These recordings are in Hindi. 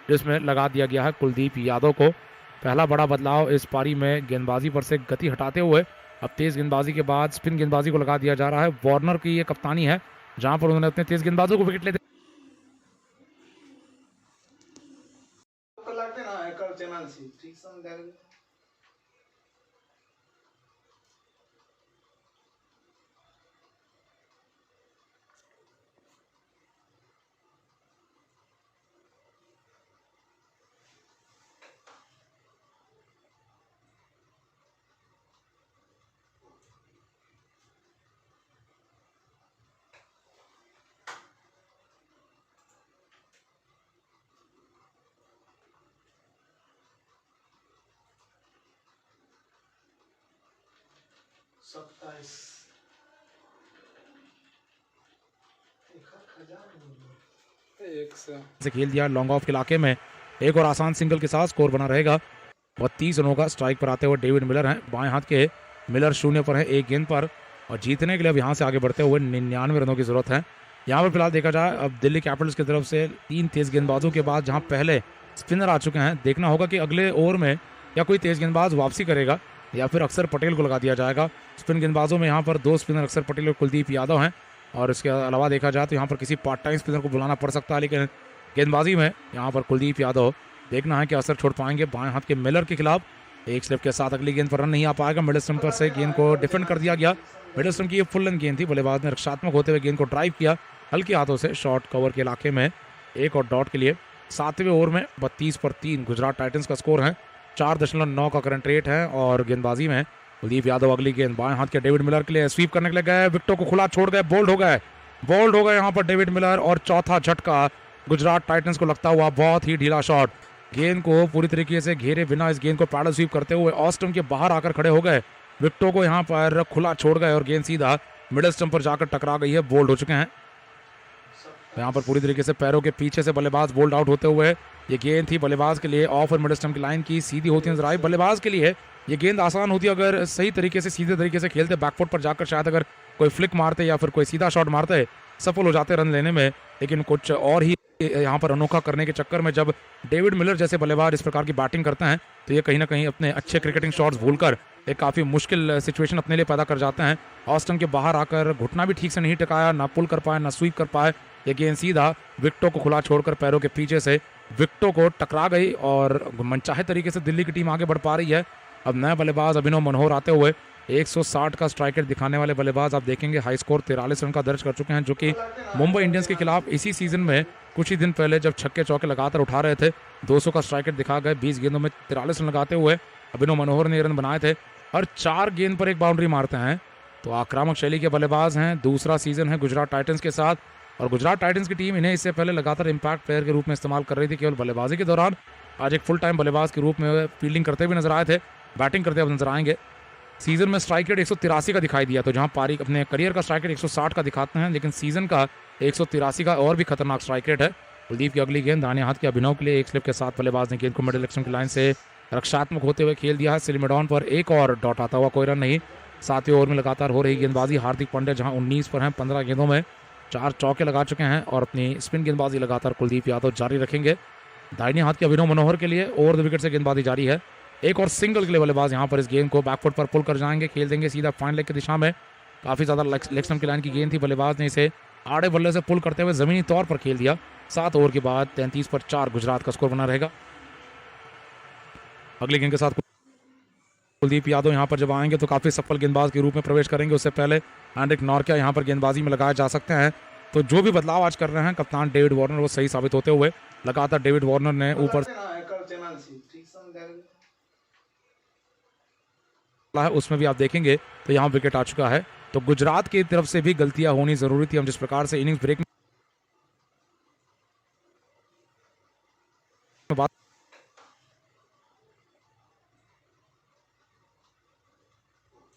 जिसमें लगा दिया गया है कुलदीप यादव को। पहला बड़ा बदलाव इस पारी में गेंदबाजी पर से गति हटाते हुए अब तेज गेंदबाजी के बाद स्पिन गेंदबाजी को लगा दिया जा रहा है। वार्नर की ये कप्तानी है जहां पर उन्होंने अपने तेज गेंदबाजों को विकेट लेते से खेल दिया लॉन्ग ऑफ के इलाके में। एक और आसान सिंगल के साथ स्कोर बना रहेगा। 32 रनों का स्ट्राइक पर आते हुए डेविड मिलर हैं, बाएं हाथ के मिलर 0 पर है एक गेंद पर, और जीतने के लिए अब यहाँ से आगे बढ़ते हुए 99 रनों की जरूरत है। यहाँ पर फिलहाल देखा जाए अब दिल्ली कैपिटल्स की तरफ से 3 तेज गेंदबाजों के बाद जहाँ पहले स्पिनर आ चुके हैं, देखना होगा कि अगले ओवर में या कोई तेज गेंदबाज वापसी करेगा या फिर अक्षर पटेल को लगा दिया जाएगा। स्पिन गेंदबाजों में यहाँ पर 2 स्पिनर अक्षर पटेल और कुलदीप यादव हैं, और इसके अलावा देखा जाए तो यहाँ पर किसी पार्ट टाइम स्पिनर को बुलाना पड़ सकता है, लेकिन गेंदबाजी में यहाँ पर कुलदीप यादव देखना है कि असर छोड़ पाएंगे। बाएं हाथ के मिलर के खिलाफ एक स्लिप के साथ अगली गेंद पर रन नहीं आ पाएगा। मिडिल स्टंप पर से गेंद को डिफेंड कर दिया गया। मिडिल स्टंप की ये फुल लेंथ गेंद थी, बल्लेबाज ने रक्षात्मक होते हुए गेंद को ड्राइव किया हल्के हाथों से शॉर्ट कवर के इलाके में, एक और डॉट के लिए। 7वें ओवर में 32 पर 3 गुजरात टाइटंस का स्कोर है। 4.9 का करंट रेट है, और गेंदबाजी में कुलदीप यादव अगली गेंद बाएं हाथ के डेविड मिलर के लिए स्वीप करने के लिए गए, विकेटों को खुला छोड़ गए, बोल्ड हो गए यहाँ पर डेविड मिलर, और चौथा झटका गुजरात टाइटंस को लगता हुआ। बहुत ही ढीला शॉट, गेंद को पूरी तरीके से घेरे बिना इस गेंद को पैडल स्वीप करते हुए ऑस्टम के बाहर आकर खड़े हो गए, विकेटों को यहाँ पर खुला छोड़ गए और गेंद सीधा मिडिल स्टंप पर जाकर टकरा गई है, बोल्ड हो चुके हैं। यहाँ पर पूरी तरीके से पैरों के पीछे से बल्लेबाज बोल्ड आउट होते हुए, ये गेंद थी बल्लेबाज के लिए ऑफ और मिडिल स्टंप की लाइन की सीधी होती नजर आई। बल्लेबाज के लिए ये गेंद आसान होती अगर सही तरीके से सीधे तरीके से खेलते, बैकफुट पर जाकर शायद अगर कोई फ्लिक मारते या फिर कोई सीधा शॉट मारते, सफल हो जाते रन लेने में, लेकिन कुछ और ही यहाँ पर अनोखा करने के चक्कर में जब डेविड मिलर जैसे बल्लेबाज इस प्रकार की बैटिंग करते हैं तो ये कहीं ना कहीं अपने अच्छे क्रिकेटिंग शॉट्स भूलकर एक काफ़ी मुश्किल सिचुएशन अपने लिए पैदा कर जाते हैं। ऑस्टन के बाहर आकर घुटना भी ठीक से नहीं टिकाया, ना पुल कर पाए ना स्वीप कर पाए, ये गेंद सीधा विकेटों को खुला छोड़कर पैरों के पीछे से विकेटों को टकरा गई और मनचाहे तरीके से दिल्ली की टीम आगे बढ़ पा रही है। अब नए बल्लेबाज अभिनव मनोहर आते हुए 160 का स्ट्राइक रेट दिखाने वाले बल्लेबाज आप देखेंगे हाई स्कोर 43 रन का दर्ज कर चुके हैं, जो कि मुंबई इंडियंस के खिलाफ इसी सीजन में कुछ ही दिन पहले जब छक्के चौके लगातार उठा रहे थे 200 का स्ट्राइक रेट दिखा गए। 20 गेंदों में 43 रन लगाते हुए अभिनव मनोहर ने रन बनाए थे और 4 गेंद पर एक बाउंड्री मारते हैं, तो आक्रामक शैली के बल्लेबाज हैं। दूसरा सीजन है गुजरात टाइटंस के साथ, और गुजरात टाइटंस की टीम इन्हें इससे पहले लगातार इंपैक्ट प्लेयर के रूप में इस्तेमाल कर रही थी केवल बल्लेबाजी के दौरान। आज एक फुल टाइम बल्लेबाज के रूप में फील्डिंग करते हुए नजर आए थे, बैटिंग करते हुए नजर आएंगे। सीजन में स्ट्राइक रेट 183 का दिखाई दिया, तो जहां पारी अपने करियर का स्ट्राइक रेट 160 का दिखाते हैं, लेकिन सीजन का 183 का और भी खतरनाक स्ट्राइक रेट है। कुलदीप की अगली गेंद दाहिने हाथ के अभिनव के लिए एक स्लिप के साथ बल्लेबाज ने गेंद को मिडिल एक्शन की लाइन से रक्षात्मक होते हुए खेल दिया है। सिलमेडॉन पर एक और डॉट आता हुआ, कोई रन नहीं। 7वें ओवर में लगातार हो रही गेंदबाजी हार्दिक पांड्या जहां 19 पर हैं, 15 गेंदों में 4 चौके लगा चुके हैं और अपनी स्पिन गेंदबाजी लगातार कुलदीप यादव जारी रखेंगे। दाहिने हाथ के अभिनव मनोहर के लिए ओवर द विकेट से गेंदबाजी जारी है। एक और सिंगल के लिए बल्लेबाज यहाँ पर इस गेंद को बैकफुट पर पुल कर जाएंगे, खेल देंगे सीधा फाइन लेग की दिशा में। काफ़ी ज़्यादा लेग स्टंप की लाइन की गेंद थी, बल्लेबाज ने इसे आड़े बल्ले से पुल करते हुए ज़मीनी तौर पर खेल दिया। 7 ओवर के बाद 33 पर 4 गुजरात का स्कोर बना रहेगा। अगली गेंद के साथ कुलदीप यादव यहाँ पर जब आएंगे तो काफ़ी सफल गेंदबाज के रूप में प्रवेश करेंगे। उससे पहले हैंड्रिक नॉर्किया यहाँ पर गेंदबाजी में लगाए जा सकते हैं, तो जो भी बदलाव आज कर रहे हैं कप्तान डेविड वार्नर वो सही साबित होते हुए लगातार डेविड वार्नर ने ऊपर है, उसमें भी आप देखेंगे तो यहाँ विकेट आ चुका है। तो गुजरात की तरफ से भी गलतियां होनी जरूरी थी। हम जिस प्रकार से इनिंग्स ब्रेक में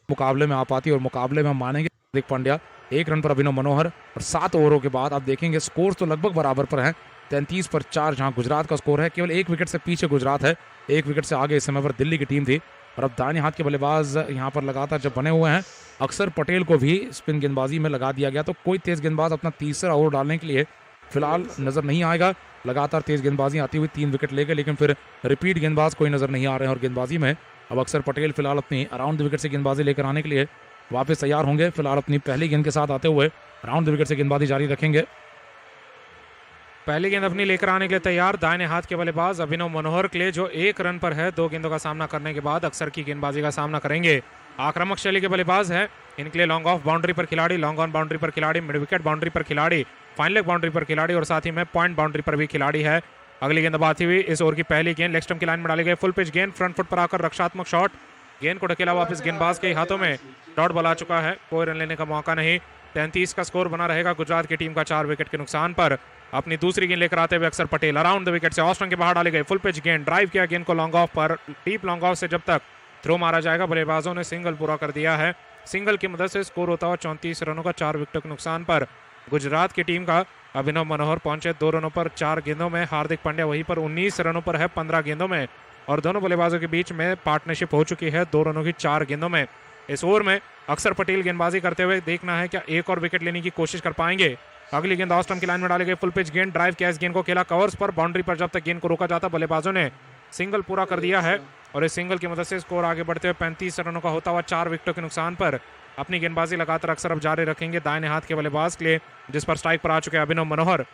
मुकाबले में आ पाती और मुकाबले में हम मानेंगे हार्दिक पांड्या 1 रन पर अभिनव मनोहर, और 7 ओवरों के बाद आप देखेंगे स्कोर तो लगभग बराबर पर हैं, 33 पर 4 जहां गुजरात का स्कोर है। केवल 1 विकेट से पीछे गुजरात है, 1 विकेट से आगे इस समय पर दिल्ली की टीम थी। और अब दाहिने हाथ के बल्लेबाज यहाँ पर लगातार जब बने हुए हैं, अक्षर पटेल को भी स्पिन गेंदबाजी में लगा दिया गया, तो कोई तेज गेंदबाज अपना तीसरा ओवर डालने के लिए फिलहाल नजर नहीं आएगा। लगातार तेज गेंदबाजी आती हुई 3 विकेट ले गए, लेकिन फिर रिपीट गेंदबाज कोई नजर नहीं आ रहे हैं। और गेंदबाजी में अब अक्षर पटेल फिलहाल अपनी अराउंड द विकेट से गेंदबाजी लेकर आने के लिए वापस तैयार होंगे। फिलहाल अपनी पहली गेंद के साथ आते हुए अराउंड द विकेट से गेंदबाजी जारी रखेंगे। पहली गेंद अपनी लेकर आने के लिए तैयार दाहिने हाथ के बल्लेबाज अभिनव मनोहर के लिए, जो 1 रन पर है। 2 गेंदों का सामना करने के बाद अक्सर की गेंदबाजी का सामना करेंगे। आक्रामक शैली के बल्लेबाज है। इनके लिए लॉन्ग ऑफ बाउंड्री पर खिलाड़ी, लॉन्ग ऑन बाउंड्री पर खिलाड़ी, मिड विकेट बाउंड्री पर खिलाड़ी, फाइन लेग बाउंड्री पर खिलाड़ी और साथ ही में पॉइंट बाउंड्री पर भी खिलाड़ी है। अगली गेंद आती हुई इस ओवर की पहली गेंद लेग स्टंप की लाइन में डाली गई। फुल पिच गेंद फ्रंट फुट पर आकर रक्षात्मक शॉट, गेंद को ढकेला वापस गेंदबाज के हाथों में। डॉट बॉल आ चुका है, कोई रन लेने का मौका नहीं। 33 का स्कोर बना रहेगा गुजरात की टीम का 4 विकेट के नुकसान पर। अपनी दूसरी गेंद लेकर आते हुए अक्षर पटेल अराउंड द विकेट से ऑफ स्टंप के बाहर डाली गई। फुल पिच गेंद, ड्राइव किया गेंद को लॉन्ग ऑफ पर। डीप लॉन्ग ऑफ से जब तक थ्रो मारा जाएगा, बल्लेबाजों ने सिंगल पूरा कर दिया है। सिंगल की मदद से स्कोर होता हुआ 34 रनों का 4 विकेट के नुकसान पर। गुजरात की टीम का अभिनव मनोहर पहुंचे 2 रनों पर 4 गेंदों में। हार्दिक पांड्या वहीं पर 19 रनों पर है 15 गेंदों में। और दोनों बल्लेबाजों के बीच में पार्टनरशिप हो चुकी है 2 रनों की 4 गेंदों में। इस ओवर में अक्षर पटेल गेंदबाजी करते हुए देखना है क्या एक और विकेट लेने की कोशिश कर पाएंगे। अगली गेंद ऑफ स्टंप की लाइन में डाली गई। फुल पिच गेंद, ड्राइव किया इस गेंद को, खेला कवर्स पर, बाउंड्री पर जब तक गेंद को रोका जाता बल्लेबाजों ने सिंगल पूरा कर दिया है। और इस सिंगल की मदद से स्कोर आगे बढ़ते हुए 35 रनों का होता हुआ 4 विकेटों के नुकसान पर। अपनी गेंदबाजी लगातार अक्सर अब जारी रखेंगे दाहिने हाथ के बल्लेबाज के लिए, जिस पर स्ट्राइक पर आ चुके हैं अभिनव मनोहर।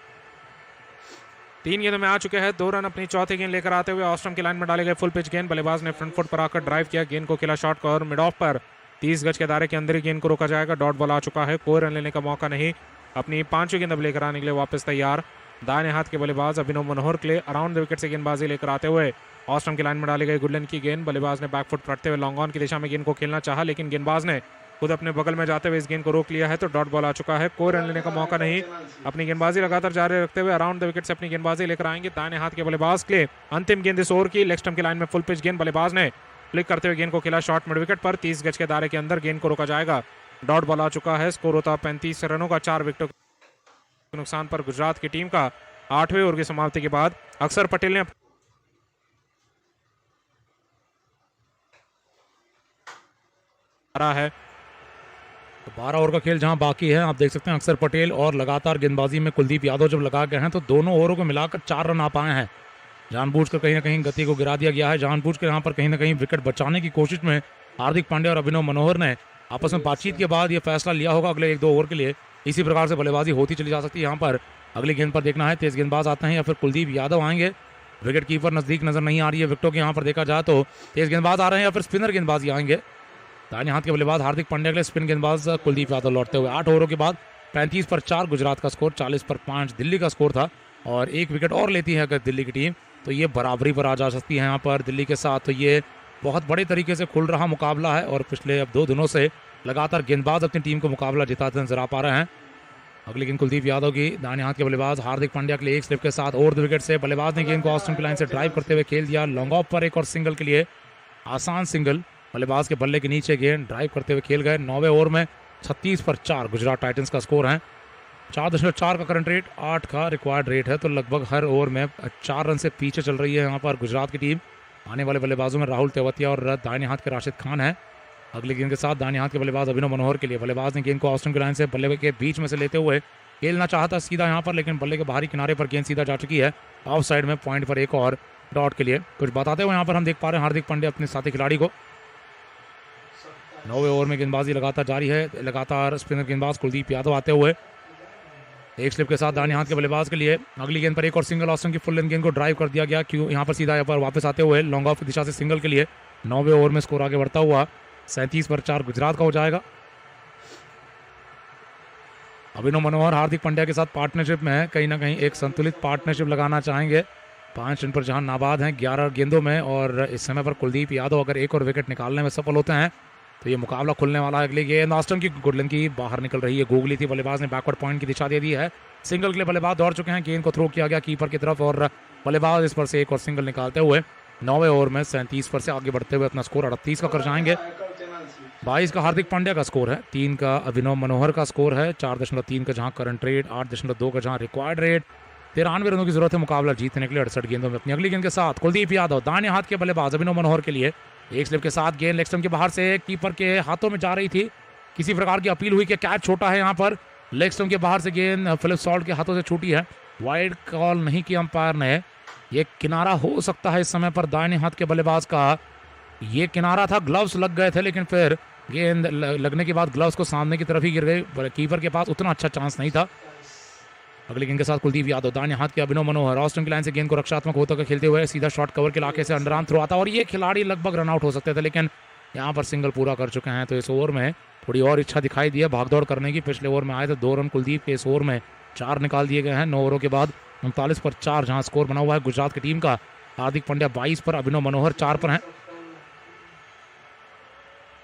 3 गेंदों में आ चुके हैं 2 रन। अपनी चौथी गेंद लेकर आते हुए ऑफ स्टंप की लाइन में डाले गए। फुल पिच गेंद, बल्लेबाज ने फ्रंट फुट पर आकर ड्राइव किया, गेंद को खेला शॉर्ट कवर मिड ऑफ पर। 30 गज के दायरे के अंदर ही गेंद को रोका जाएगा। डॉट बॉल आ चुका है, कोई रन लेने का मौका नहीं। अपनी 5वीं गेंद अब लेकर आने के लिए वापस तैयार दाहिने हाथ के बल्लेबाज अभिनव मनोहर के लिए अराउंड द विकेट से गेंदबाजी लेकर आते हुए ऑफ स्टंप की लाइन में डाली गई गुडलन की गेंद। बल्लेबाज ने बैक फुट पड़ते हुए लॉन्ग ऑन की दिशा में गेंद को खेलना चाहा, लेकिन गेंदबाज ने खुद अपने बगल में जाते हुए इस गेंद को रोक लिया है। तो डॉट बॉल आ चुका है, कोई रन लेने का मौका नहीं। अपनी गेंदबाजी लगातार जारी रखते हुए अराउंड द विकेट से अपनी गेंदबाजी लेकर आएंगे दाहिने हाथ के बल्लेबाज के लिए। अंतिम गेंद इस ओवर की लेग स्टंप की लाइन में फुल पिच गेंद, बल्लेबाज ने फ्लिक करते हुए गेंद को खेला शॉर्ट मिड विकेट पर। 30 गज के दायरे के अंदर गेंद को रोका जाएगा। डॉट बॉल आ चुका है, स्कोर होता 35 रनों का 4 विकेटों के नुकसान पर गुजरात की टीम का। 8वें ओवर की समाप्ति के बाद अक्षर पटेल ने है। तो 12 ओवर का खेल जहां बाकी है, आप देख सकते हैं अक्षर पटेल और लगातार गेंदबाजी में कुलदीप यादव जब लगा गए हैं तो दोनों ओवरों को मिलाकर 4 रन आ पाए हैं। जानबूझकर कहीं ना कहीं गति को गिरा दिया गया है। जानबूझकर यहाँ पर कहीं ना कहीं विकेट बचाने की कोशिश में हार्दिक पांड्या और अभिनव मनोहर ने आपस में बातचीत के बाद ये फैसला लिया होगा अगले 1-2 ओवर के लिए। इसी प्रकार से बल्लेबाजी होती चली जा सकती है। यहाँ पर अगली गेंद पर देखना है तेज गेंदबाज आते हैं या फिर कुलदीप यादव आएंगे। विकेट कीपर नजदीक नजर नहीं आ रही है विकेटों के। यहाँ पर देखा जाए तो तेज गेंदबाज आ रहे हैं या फिर स्पिनर गेंदबाजी आएंगे। दाहिने हाथ के बल्लेबाज हार्दिक पांड्या के लिए स्पिन गेंदबाज कुलदीप यादव लौटते हुए। 8 ओवरों के बाद 35 पर 4 गुजरात का स्कोर, 40 पर 5 दिल्ली का स्कोर था। और 1 विकेट और लेती है अगर दिल्ली की टीम तो ये बराबरी पर आ जा सकती है यहाँ पर दिल्ली के साथ। तो ये बहुत बड़े तरीके से खुल रहा मुकाबला है और पिछले अब 2 दिनों से लगातार गेंदबाज अपनी टीम को मुकाबला जिताते नजर आ पा रहे हैं। अगली गेंद कुलदीप यादव की, दाहिने हाथ के बल्लेबाज हार्दिक पांड्या के लिए 1 स्लिप के साथ ओवर द विकेट से बल्लेबाज ने गेंद को ऑफ स्टंप लाइन से ड्राइव करते हुए खेल दिया। लॉन्ग ऑफ पर एक और सिंगल के लिए आसान सिंगल, बल्लेबाज के बल्ले के नीचे गेंद ड्राइव करते हुए खेल गए। 9वें ओवर में 36 पर 4 गुजरात टाइटंस का स्कोर है। 4.4 का करंट रेट, 8 का रिक्वायर्ड रेट है। तो लगभग हर ओवर में 4 रन से पीछे चल रही है यहाँ पर गुजरात की टीम। आने वाले बल्लेबाजों में राहुल तेवतिया और दाहिने हाथ के राशिद खान है। अगली गेंद के साथ दाहिने हाथ के बल्लेबाज अभिनव मनोहर के लिए, बल्लेबाज ने गेंद को ऑफ स्टंप की लाइन से बल्ले के बीच में से लेते हुए खेलना चाहता सीधा यहाँ पर, लेकिन बल्ले के बाहरी किनारे पर गेंद सीधा जा चुकी है। ऑफ साइड में पॉइंट पर एक और डॉट के लिए कुछ बताते हुए यहाँ पर हम देख पा रहे हैं हार्दिक पांड्या अपने साथी खिलाड़ी को। 9वें ओवर में गेंदबाजी लगातार जारी है। लगातार स्पिनर गेंदबाज कुलदीप यादव आते हुए 1 स्लिप के साथ दाहिने हाथ के बल्लेबाज के लिए। अगली गेंद पर एक और सिंगल, ऑफ स्टंप की फुल लेंथ गेंद को ड्राइव कर दिया गया। क्यों यहाँ पर सीधा यहाँ पर वापस आते हुए लॉन्ग ऑफ की दिशा से सिंगल के लिए। 9वें ओवर में स्कोर आगे बढ़ता हुआ 37 पर 4 गुजरात का हो जाएगा। अभिनव मनोहर हार्दिक पांड्या के साथ पार्टनरशिप में है, कहीं ना कहीं एक संतुलित पार्टनरशिप लगाना चाहेंगे। 5 रन पर जहां नाबाद हैं 11 गेंदों में, और इस समय पर कुलदीप यादव अगर एक और विकेट निकालने में सफल होते हैं तो ये मुकाबला खुलने वाला है। अगली गेंद ऑस्टन की गुडलन की बाहर निकल रही है, गूगली थी, बल्लेबाज ने बैकवर्ड पॉइंट की दिशा दे दी है। सिंगल के लिए बल्लेबाज दौड़ चुके हैं, गेंद को थ्रो किया गया कीपर की तरफ और बल्लेबाज इस पर से एक और सिंगल निकालते हुए 9वें ओवर में 37 पर से आगे बढ़ते हुए अपना स्कोर 38 का कर जाएंगे। 22 का हार्दिक पांड्या का स्कोर है, 3 का अभिनव मनोहर का स्कोर है, 4.3 का जहां करंट रेट, 8.2 का जहां रिक्वायर्ड रेट। 93 रनों की जरूरत है मुकाबला जीतने के लिए 68 गेंदों में। अपनी अगली गेंद के साथ कुलदीप यादव दाहिने हाथ के बल्लेबाज अभिनव मनोहर के लिए 1 स्लिप के साथ गेंद लेग स्टंप के बाहर से कीपर के हाथों में जा रही थी। किसी प्रकार की अपील हुई कि कैच छोटा है, यहाँ पर लेग स्टंप के बाहर से गेंद फिलिप सॉल्ट के हाथों से छूटी है। वाइड कॉल नहीं किया अंपायर ने। ये किनारा हो सकता है इस समय पर दाहिने हाथ के बल्लेबाज का। ये किनारा था, ग्लव्स लग गए थे, लेकिन फिर गेंद लगने के बाद ग्लव्स को सामने की तरफ ही गिर गए। कीपर के पास उतना अच्छा चांस नहीं था। अगले गेंद के साथ कुलदीप यादव, दाहिने हाथ के अभिनव मनोहर ऑफ स्टंप की लाइन से गेंद को रक्षात्मक होते हुए खेलते हुए सीधा शॉट कवर के इलाके से अंडर थ्रो आता और ये खिलाड़ी लगभग रन आउट हो सकते थे, लेकिन यहाँ पर सिंगल पूरा कर चुके हैं। तो इस ओवर में थोड़ी और इच्छा दिखाई दी है भागदौड़ करने की। पिछले ओवर में आए थे 2 रन कुलदीप के, इस ओवर में 4 निकाल दिए गए हैं 9 ओवरों के बाद। 39 पर 4 जहां स्कोर बना हुआ है गुजरात की टीम का। हार्दिक पांड्या 22 पर, अभिनव मनोहर 4 पर हैं।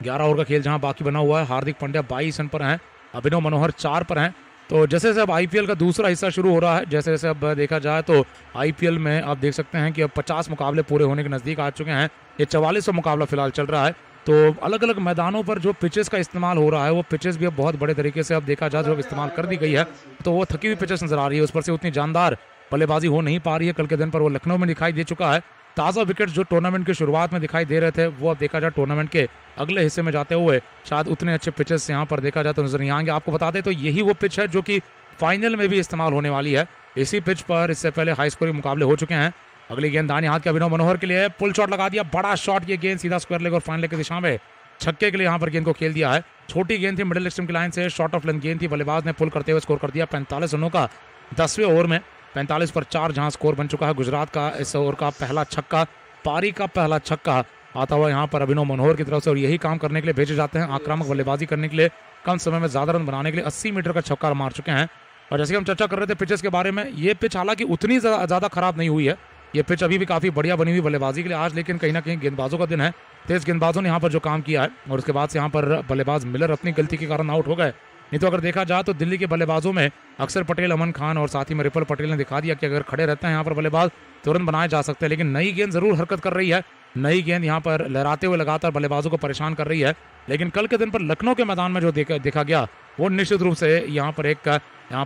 11 ओवर का खेल जहां बाकी बना हुआ है। हार्दिक पांड्या 22 रन पर हैं, अभिनव मनोहर 4 पर हैं। तो जैसे जैसे अब आईपीएल का दूसरा हिस्सा शुरू हो रहा है, जैसे जैसे अब देखा जाए तो आईपीएल में आप देख सकते हैं कि अब 50 मुकाबले पूरे होने के नज़दीक आ चुके हैं। ये 44वां मुकाबला फिलहाल चल रहा है। तो अलग अलग मैदानों पर जो पिचेस का इस्तेमाल हो रहा है, वो पिचेस भी अब बहुत बड़े तरीके से अब देखा जाए जो इस्तेमाल कर दी गई है, तो वो थकी हुई पिचेस नजर आ रही है। उस पर से उतनी जानदार बल्लेबाजी हो नहीं पा रही है। कल के दिन पर वो लखनऊ में दिखाई दे चुका है। ताज़ा विकेट्स जो टूर्नामेंट की शुरुआत में दिखाई दे रहे थे, वो अब देखा जाए टूर्नामेंट के अगले हिस्से में जाते हुए शायद उतने अच्छे पिचेस यहाँ पर देखा जाए तो नजर नहीं आएंगे। आपको बता दें तो यही वो पिच है जो कि फाइनल में भी इस्तेमाल होने वाली है। इसी पिच पर इससे पहले हाई स्कोरिंग मुकाबले हो चुके हैं। अगली गेंद दाहिने हाथ के अभिनव मनोहर के लिए, पुल शॉट लगा दिया, बड़ा शॉट। ये गेंद सीधा स्क्वायर लेग और फाइन लेग की दिशा में छक्के के लिए यहाँ पर गेंद को खेल दिया है। छोटी गेंद थी, मिडिल स्टंप की लाइन से शॉर्ट ऑफ लेंथ गेंद थी। बल्लेबाज ने पुल करते हुए स्कोर कर दिया 45 रनों का 10वें ओवर में। 45 पर 4 जहां स्कोर बन चुका है गुजरात का। इस ओवर का पहला छक्का, पारी का पहला छक्का आता हुआ यहाँ पर अभिनव मनोहर की तरफ से। और यही काम करने के लिए भेजे जाते हैं, आक्रामक बल्लेबाजी करने के लिए, कम समय में ज्यादा रन बनाने के लिए 80 मीटर का छक्का मार चुके हैं। और जैसे कि हम चर्चा कर रहे थे पिचेस के बारे में, ये पिच हालांकि उतनी ज़्यादा खराब नहीं हुई है। ये पिच अभी भी काफ़ी बढ़िया बनी हुई बल्लेबाजी के लिए आज, लेकिन कहीं ना कहीं गेंदबाजों का दिन है। तेज गेंदबाजों ने यहाँ पर जो काम किया है, और उसके बाद से यहाँ पर बल्लेबाज मिलर अपनी गलती के कारण आउट हो गए। नहीं तो अगर देखा जाए तो दिल्ली के बल्लेबाजों में अक्षर पटेल, अमन खान और साथ ही में रिपल पटेल ने दिखा दिया कि अगर खड़े रहते हैं यहाँ पर बल्लेबाज तुरंत बनाए जा सकते हैं। लेकिन नई गेंद जरूर हरकत कर रही है, नई गेंद यहाँ पर लहराते हुए लगातार बल्लेबाजों को परेशान कर रही है। लेकिन कल के दिन पर लखनऊ के मैदान में जो देखा गया, वो निश्चित रूप से यहाँ पर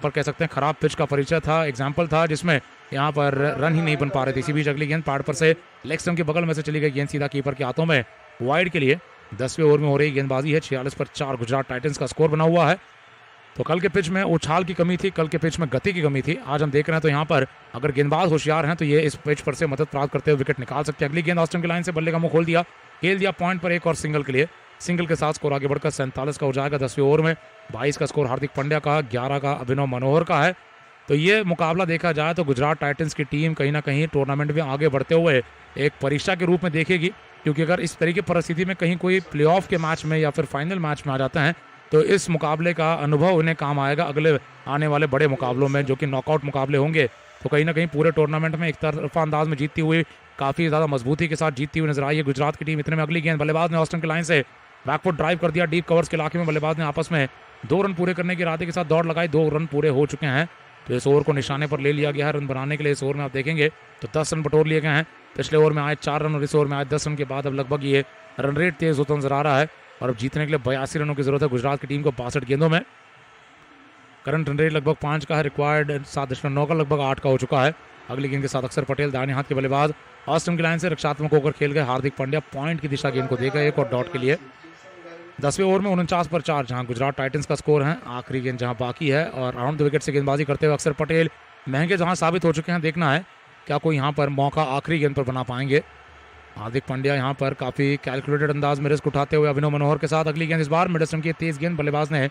कह सकते हैं खराब पिच का परिचय था, एग्जाम्पल था, जिसमें यहाँ पर रन ही नहीं बन पा रहे थे। इसी बीच अगली गेंद पैड पर से लेग स्टंप के बगल में से चली गई गेंद सीधा कीपर के हाथों में, वाइड के लिए। 10वें ओवर में हो रही गेंदबाजी है। 46 पर 4 गुजरात टाइटंस का स्कोर बना हुआ है। तो कल के पिच में उछाल की कमी थी, कल के पिच में गति की कमी थी। आज हम देख रहे हैं तो यहाँ पर अगर गेंदबाज होशियार हैं तो ये इस पिच पर से मदद प्राप्त करते हुए विकेट निकाल सकते हैं। अगली गेंद ऑस्टन की लाइन से बल्ले का मुंह खोल दिया, खेल दिया पॉइंट पर एक और सिंगल के लिए। सिंगल के साथ स्कोर आगे बढ़कर 47 का हो जाएगा 10वें ओवर में। 22 का स्कोर हार्दिक पांड्या का, 11 का अभिनव मनोहर का है। तो ये मुकाबला देखा जाए तो गुजरात टाइटंस की टीम कहीं ना कहीं टूर्नामेंट में आगे बढ़ते हुए एक परीक्षा के रूप में देखेगी, क्योंकि अगर इस तरीके की परिस्थिति में कहीं कोई प्लेऑफ के मैच में या फिर फाइनल मैच में आ जाते हैं तो इस मुकाबले का अनुभव उन्हें काम आएगा अगले आने वाले बड़े मुकाबलों में, जो कि नॉकआउट मुकाबले होंगे। तो कहीं ना कहीं पूरे टूर्नामेंट में एक तरफा अंदाज में जीतती हुई, काफ़ी ज़्यादा मजबूती के साथ जीतती हुई नजर आई है गुजरात की टीम। इतने में अगली गेंद बल्लेबाज ने ऑस्टन की लाइन से बैकफुट ड्राइव कर दिया डीप कवर्स के इलाके में। बल्लेबाज ने आपस में 2 रन पूरे करने के इरादे के साथ दौड़ लगाई, 2 रन पूरे हो चुके हैं। तो इस ओवर को निशाने पर ले लिया गया है रन बनाने के लिए। इस ओवर में आप देखेंगे तो 10 रन बटोर लिए गए हैं। पिछले ओवर में आए 4 रन और इस ओवर में आए 10 रन के बाद अब लगभग ये रन रेट तेज होता नजर आ रहा है। और अब जीतने के लिए 82 रनों की जरूरत है गुजरात की टीम को 62 गेंदों में। करंट रन रेट लगभग 5 का है, रिक्वायर्ड 7.9 का, लगभग 8 का हो चुका है। अगली गेंद के साथ अक्षर पटेल, दाहिने हाथ के बल्लेबाज, ऑस्टन की लाइन से रक्षात्मक होकर खेल गए। हार्दिक पांड्या पॉइंट की दिशा गेंद को दे गए एक और डॉट के लिए। 10वें ओवर में 49 पर 4 जहां गुजरात टाइटंस का स्कोर है। आखिरी गेंद जहां बाकी है और अराउंड द विकेट से गेंदबाजी करते हुए अक्षर पटेल महंगे जहां साबित हो चुके हैं। देखना है क्या कोई यहाँ पर मौका आखिरी गेंद पर बना पाएंगे। हार्दिक पांड्या यहाँ पर काफ़ी कैलकुलेटेड अंदाज में रिस्क उठाते हुए अभिनव मनोहर के साथ। अगली गेंद इस बार मिड स्टंप की तेज गेंद, बल्लेबाज ने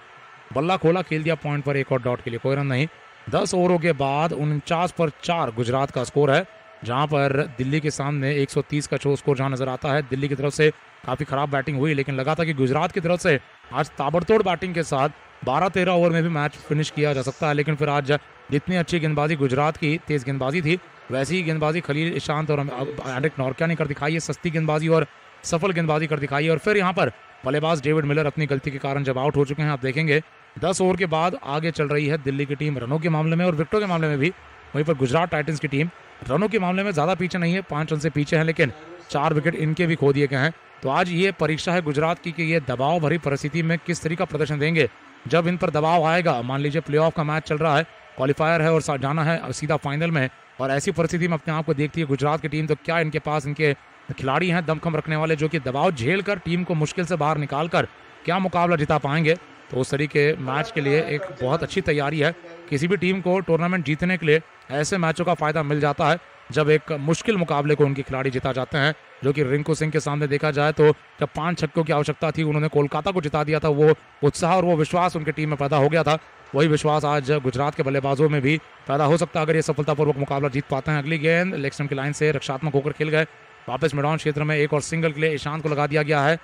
बल्ला खोला, खेल दिया पॉइंट पर एक और डॉट के लिए, कोई रन नहीं। 10 ओवरों के बाद 49 पर 4 गुजरात का स्कोर है, जहां पर दिल्ली के सामने 130 का स्कोर जहां नजर आता है। दिल्ली की तरफ से काफ़ी खराब बैटिंग हुई, लेकिन लगा था कि गुजरात की तरफ से आज ताबड़तोड़ बैटिंग के साथ 12-13 ओवर में भी मैच फिनिश किया जा सकता है। लेकिन फिर आज जितनी अच्छी गेंदबाजी गुजरात की तेज गेंदबाजी थी, वैसी ही गेंदबाजी खलील ईशांत और एंड्रिक नॉर्किया ने कर दिखाई है। सस्ती गेंदबाजी और सफल गेंदबाजी कर दिखाई है। और फिर यहाँ पर बल्लेबाज डेविड मिलर अपनी गलती के कारण जब आउट हो चुके हैं। आप देखेंगे 10 ओवर के बाद आगे चल रही है दिल्ली की टीम रनों के मामले में और विकेटों के मामले में भी। वहीं पर गुजरात टाइटंस की टीम रनों के मामले में ज़्यादा पीछे नहीं है, 5 रन से पीछे है, लेकिन 4 विकेट इनके भी खो दिए गए हैं। तो आज ये परीक्षा है गुजरात की कि ये दबाव भरी परिस्थिति में किस तरह का प्रदर्शन देंगे। जब इन पर दबाव आएगा, मान लीजिए प्लेऑफ का मैच चल रहा है, क्वालिफायर है और जाना है सीधा फाइनल में, और ऐसी परिस्थिति में अपने आप को देखती है गुजरात की टीम, तो क्या इनके पास इनके खिलाड़ी हैं दमखम रखने वाले, जो कि दबाव झेल कर टीम को मुश्किल से बाहर निकाल कर क्या मुकाबला जिता पाएंगे। तो उस तरीके मैच के लिए एक बहुत अच्छी तैयारी है। किसी भी टीम को टूर्नामेंट जीतने के लिए ऐसे मैचों का फ़ायदा मिल जाता है जब एक मुश्किल मुकाबले को उनके खिलाड़ी जिता जाते हैं, जो कि रिंकू सिंह के सामने देखा जाए तो जब 5 छक्कों की आवश्यकता थी उन्होंने कोलकाता को जिता दिया था। वो उत्साह और वो विश्वास उनकी टीम में पैदा हो गया था। वही विश्वास आज गुजरात के बल्लेबाजों में भी पैदा हो सकता है अगर ये सफलतापूर्वक मुकाबला जीत पाते हैं। अगली गेंद लेग स्टंप की लाइन से रक्षात्मक होकर खेल गए, वापस मिडऑन क्षेत्र में एक और सिंगल के लिए ईशांत को लगा दिया गया है।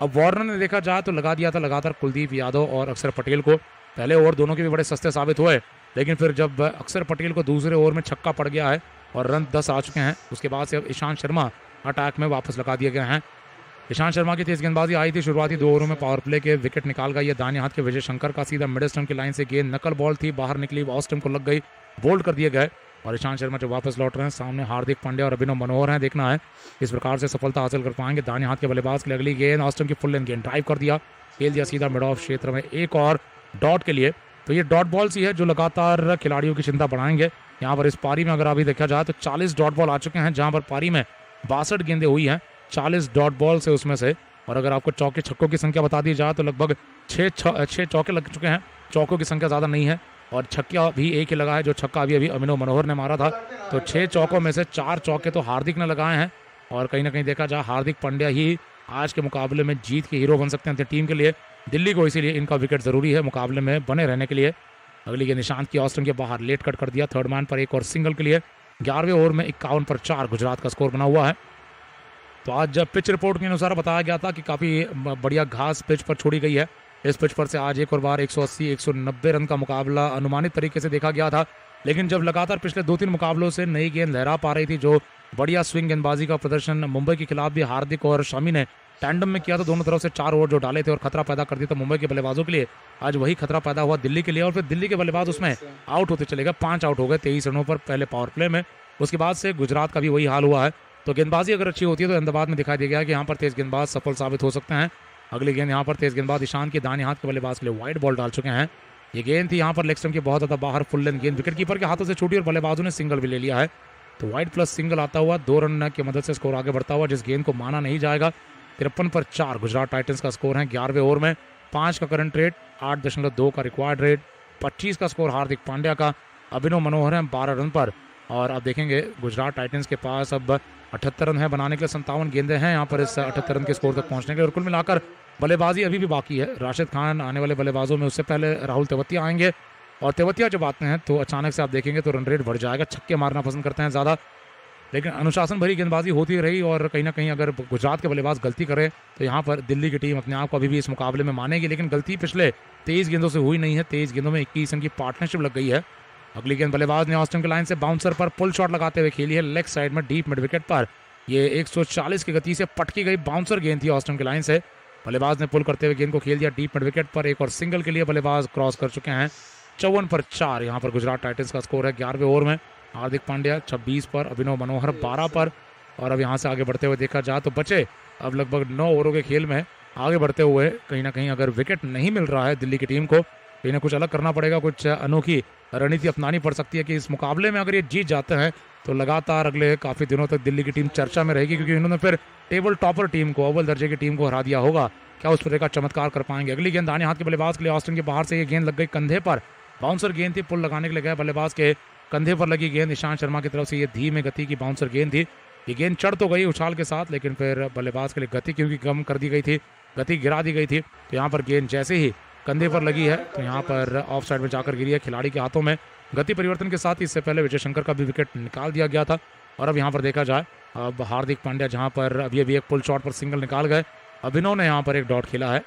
अब वार्नर ने देखा जाए तो लगा दिया था लगातार कुलदीप यादव और अक्षर पटेल को। पहले ओवर दोनों के भी बड़े सस्ते साबित हुए, लेकिन फिर जब अक्षर पटेल को दूसरे ओवर में छक्का पड़ गया है और रन 10 आ चुके हैं, उसके बाद से अब ईशांत शर्मा अटैक में वापस लगा दिए गए हैं। ईशांत शर्मा की तेज गेंदबाजी आई थी शुरुआती 2 ओवरों में, पावर प्ले के विकेट निकाल गई। ये दाहिने हाथ के विजय शंकर का सीधा मिडिल स्टंप की लाइन से गेंद नकल बॉल थी, बाहर निकली, ऑफ स्टंप को लग गई, बोल्ड कर दिए गए। और ईशांत शर्मा जो वापस लौट रहे हैं, सामने हार्दिक पांड्या और अभिनव मनोहर हैं। देखना है इस प्रकार से सफलता हासिल कर पाएंगे। दाहिने हाथ के बल्लेबाज के लिए अगली गेंद ऑफ स्टंप की फुल लेंथ गेंद ड्राइव कर दिया, खेल दिया सीधा मिड ऑफ क्षेत्र में एक और डॉट के लिए। तो ये डॉट बॉल सी है जो लगातार खिलाड़ियों की चिंता बढ़ाएंगे। यहाँ पर इस पारी में अगर अभी देखा जाए तो 40 डॉट बॉल आ चुके हैं, जहाँ पर पारी में 62 गेंदें हुई हैं 40 डॉट बॉल से उसमें से। और अगर आपको चौके छक्कों की संख्या बता दी जाए तो लगभग 6 चौके लग चुके हैं। चौकों की संख्या ज़्यादा नहीं है और छक्का भी एक ही लगा है, जो छक्का अभी अभिनव मनोहर ने मारा था। तो 6 चौकों में से 4 चौके तो हार्दिक ने लगाए हैं। और कहीं ना कहीं देखा जाए हार्दिक पांड्या ही आज के मुकाबले में जीत के हीरो बन सकते हैं अपनी टीम के लिए। दिल्ली को इसीलिए इनका विकेट ज़रूरी है मुकाबले में बने रहने के लिए। अगली गेंद निशांत की ऑस्टन के बाहर लेट कट कर दिया, थर्ड मैन पर एक और सिंगल के लिए। 11वें ओवर में 51 पर 4 गुजरात का स्कोर बना हुआ है। तो आज जब पिच रिपोर्ट के अनुसार बताया गया था कि काफ़ी बढ़िया घास पिच पर छोड़ी गई है। इस पिच पर से आज एक और बार 180-190 रन का मुकाबला अनुमानित तरीके से देखा गया था, लेकिन जब लगातार पिछले 2-3 मुकाबलों से नई गेंद लहरा पा रही थी, जो बढ़िया स्विंग गेंदबाजी का प्रदर्शन मुंबई के खिलाफ भी हार्दिक और शमी ने टैंडम में किया था, दोनों तरफ से 4 ओवर जो डाले थे और खतरा पैदा कर दिया था मुंबई के बल्लेबाजों के लिए, आज वही खतरा पैदा हुआ दिल्ली के लिए। और फिर दिल्ली के बल्लेबाज उसमें आउट होते चले गए, 5 आउट हो गए 23 रनों पर पहले पावर प्ले में। उसके बाद से गुजरात का भी वही हाल हुआ है। तो गेंदबाजी अगर अच्छी होती है तो अहमदाबाद में दिखाई दे गया कि यहाँ पर तेज गेंदबाज सफल साबित हो सकते हैं। अगली गेंद यहाँ पर तेज गेंदबाज ईशान के दाहिने हाथ के बल्लेबाज के लिए वाइड बॉल डाल चुके हैं। ये गेंद थी यहाँ पर लेग स्टंप की बहुत ज़्यादा बाहर, फुल लेंथ गेंद विकेट कीपर के हाथों से छूटी और बल्लेबाजों ने सिंगल भी ले लिया है। तो वाइड प्लस सिंगल आता हुआ 2 रन की मदद से स्कोर आगे बढ़ता हुआ, जिस गेंद को माना नहीं जाएगा। 53 पर 4 गुजरात टाइटंस का स्कोर है। 11वें ओवर में 5 का करंट रेट, 8.2 का रिक्वायर्ड रेट, 25 का स्कोर हार्दिक पांड्या का, अभिनव मनोहर है 12 रन पर। और अब देखेंगे गुजरात टाइटंस के पास अब 78 रन है बनाने के लिए, 57 गेंदें हैं यहाँ पर इस 78 रन के स्कोर तक पहुँचने के लिए। और कुल मिलाकर बल्लेबाजी अभी भी बाकी है। राशिद खान आने वाले बल्लेबाजों में, उससे पहले राहुल तेवतिया आएंगे और तेवतिया जब आते हैं तो अचानक से आप देखेंगे तो रन रेट बढ़ जाएगा। छक्के मारना पसंद करते हैं ज़्यादा, लेकिन अनुशासन भरी गेंदबाजी होती रही। और कहीं ना कहीं अगर गुजरात के बल्लेबाज गलती करें तो यहाँ पर दिल्ली की टीम अपने आप को अभी भी इस मुकाबले में मानेगी, लेकिन गलती पिछले 23 गेंदों से हुई नहीं है। 23 गेंदों में 21 रन की पार्टनरशिप लग गई है। अगली गेंद बल्लेबाज ने ऑस्टन की लाइन से बाउंसर पर पुल शॉट लगाते हुए खेली है लेग साइड में डीप मिड विकेट पर। ये 140 की गति से पटकी गई बाउंसर गेंद थी ऑस्टन की लाइन से। बल्लेबाज ने पुल करते हुए गेंद को खेल दिया डीप मिड विकेट पर, एक और सिंगल के लिए बल्लेबाज क्रॉस कर चुके हैं। 54 पर 4 यहाँ पर गुजरात टाइटंस का स्कोर है। 11वें ओवर में हार्दिक पांड्या 26 पर, अभिनव मनोहर 12 पर। और अब यहाँ से आगे बढ़ते हुए देखा जाए तो बचे अब लगभग 9 ओवरों के खेल में आगे बढ़ते हुए कहीं ना कहीं अगर विकेट नहीं मिल रहा है दिल्ली की टीम को, तो इन्हें कुछ अलग करना पड़ेगा, कुछ अनोखी रणनीति अपनानी पड़ सकती है कि इस मुकाबले में अगर ये जीत जाते हैं तो लगातार अगले काफ़ी दिनों तक दिल्ली की टीम चर्चा में रहेगी, क्योंकि इन्होंने फिर टेबल टॉपर टीम को, अव्वल दर्जे की टीम को हरा दिया होगा। क्या उस तरह का चमत्कार कर पाएंगे? अगली गेंद दाहिने हाथ के बल्लेबाज के लिए ऑस्टन के बाहर से ये गेंद लग गई कंधे पर, बाउंसर गेंद थी, पुल लगाने के लिए गया बल्लेबाज के कंधे पर लगी गेंद ईशांत शर्मा की तरफ से। ये धीमे गति की बाउंसर गेंद थी, ये गेंद चढ़ तो गई उछाल के साथ, लेकिन फिर बल्लेबाज के लिए गति क्योंकि कम कर दी गई थी, गति गिरा दी गई थी। तो यहाँ पर गेंद जैसे ही कंधे पर लगी है तो यहाँ पर ऑफ साइड में जाकर गिरी है खिलाड़ी के हाथों में। गति परिवर्तन के साथ ही इससे पहले विजय शंकर का भी विकेट निकाल दिया गया था। और अब यहाँ पर देखा जाए अब हार्दिक पांड्या जहाँ पर अभी एक पुल शॉट पर सिंगल निकाल गए, अभिनव ने यहाँ पर एक डॉट खेला है।